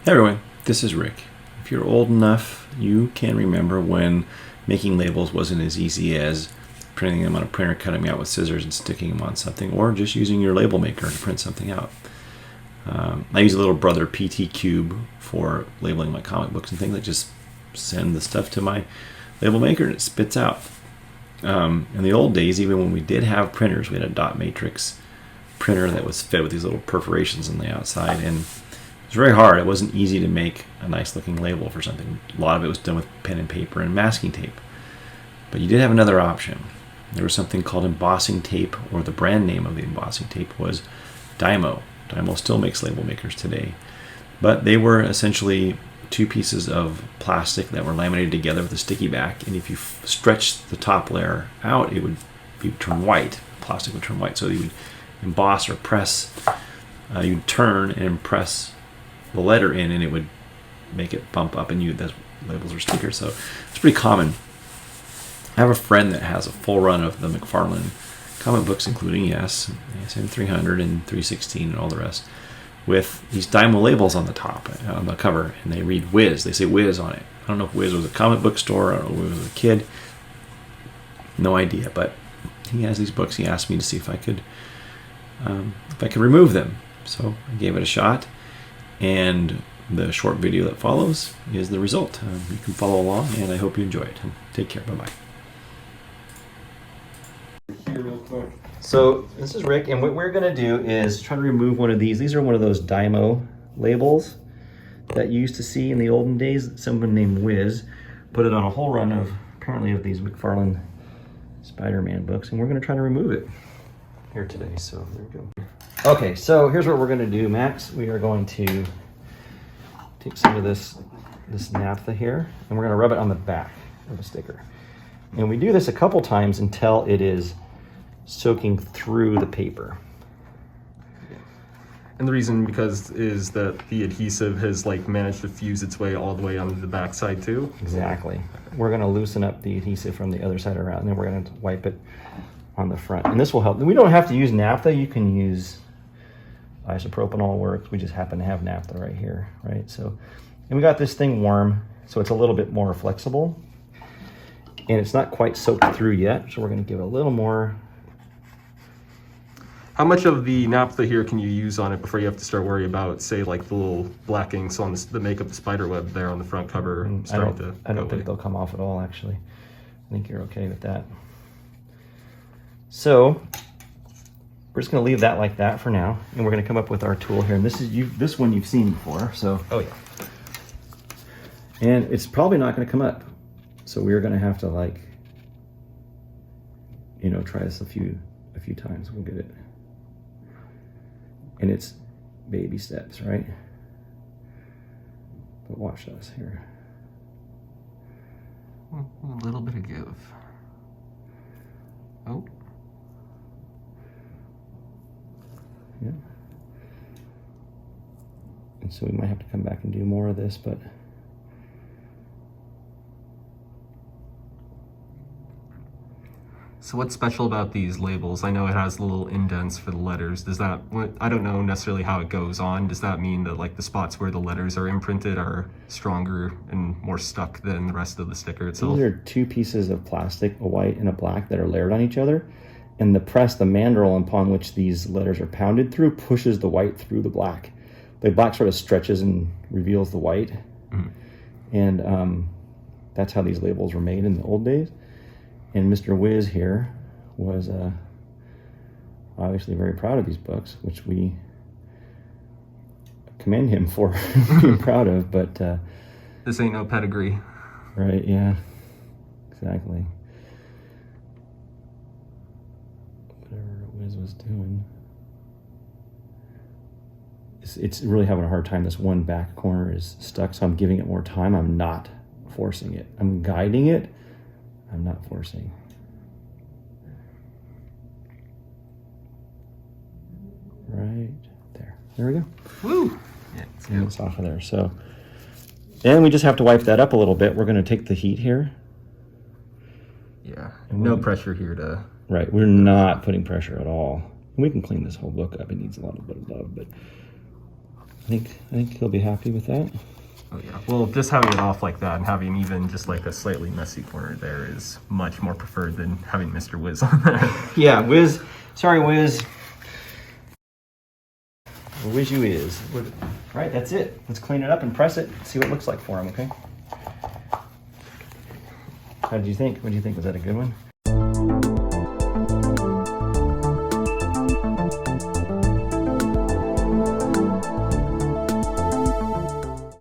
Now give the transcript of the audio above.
Hey everyone, this is Rick. If you're old enough, you can remember when making labels wasn't as easy as printing them on a printer, cutting them out with scissors and sticking them on something, or just using your label maker to print something out. I use a little brother PT Cube for labeling my comic books and things. I just send the stuff to my label maker and it spits out. In the old days, even when we did have printers, we had a dot matrix printer that was fed with these little perforations on the outside, and it was very hard. It wasn't easy to make a nice looking label for something. A lot of it was done with pen and paper and masking tape. But you did have another option. There was something called embossing tape, or the brand name of the embossing tape was Dymo. Dymo still makes label makers today. But they were essentially two pieces of plastic that were laminated together with a sticky back, and if you stretched the top layer out, it would turn white. Plastic would turn white, so you would emboss or press. You'd turn and press the letter in, and it would make it bump up, and those labels or stickers. So it's pretty common. I have a friend that has a full run of the McFarlane comic books, including ASM 300 and 316 and all the rest, with these Dymo labels on the top, on the cover, and they read Whiz. They say Whiz on it. I don't know if Whiz was a comic book store, I don't know if it was a kid. No idea, but he has these books. He asked me to see if I could remove them. So I gave it a shot, and the short video that follows is the result. You can follow along, and I hope you enjoy it. Take care. Bye-bye. Here real quick. So this is Rick, and what we're going to do is try to remove one of these. These are one of those Dymo labels that you used to see in the olden days. Someone named Wiz put it on a whole run of, apparently, of these McFarlane Spider-Man books, and we're going to try to remove it here today. So there we go. Okay, so here's what we're going to do, Max. We are going to take some of this naphtha here, and we're going to rub it on the back of a sticker. And we do this a couple times until it is soaking through the paper. And the reason is that the adhesive has managed to fuse its way all the way onto the back side too? Exactly. We're going to loosen up the adhesive from the other side around, and then we're going to wipe it on the front. And this will help. We don't have to use naphtha. You can use isopropanol works. We just happen to have naphtha right here, right? So, and we got this thing warm, so it's a little bit more flexible. And it's not quite soaked through yet, so we're going to give it a little more. How much of the naphtha here can you use on it before you have to start worrying about, say, the little black inks on the make up the spider web there on the front cover? I don't think they'll come off at all, actually. I think you're okay with that. So we're just going to leave that like that for now, and we're going to come up with our tool here. And this one you've seen before, so. Oh yeah. And it's probably not going to come up. So we're going to have to try this a few times. We'll get it. And it's baby steps, right? But watch this here. A little bit of give. Oh. Yeah. And so we might have to come back and do more of this, but So what's special about these labels? I know it has little indents for the letters. Does that, I don't know necessarily how it goes on. Does that mean that the spots where the letters are imprinted are stronger and more stuck than the rest of the sticker itself? These are two pieces of plastic, a white and a black, that are layered on each other. And the mandrel upon which these letters are pounded through pushes the white through the black. The black sort of stretches and reveals the white. Mm-hmm. And that's how these labels were made in the old days. And Mr. Wiz here was obviously very proud of these books, which we commend him for being proud of. But this ain't no pedigree. Right, yeah, exactly. Whatever Wiz was doing. It's really having a hard time. This one back corner is stuck, so I'm giving it more time. I'm not forcing it. I'm guiding it. I'm not forcing. Right there. There we go. Woo! Yeah, and it's off of there. So, and we just have to wipe that up a little bit. We're going to take the heat here. Yeah. No pressure here to. Right. We're not putting pressure at all. We can clean this whole book up. It needs a lot of love, but I think he'll be happy with that. Oh yeah. Well, just having it off like that and having even just like a slightly messy corner there is much more preferred than having Mr. Wiz on there. Yeah, Wiz. Sorry, Wiz. Or Wiz you is. All right, that's it. Let's clean it up and press it. See what it looks like for him, okay? How did you think? What did you think? Was that a good one?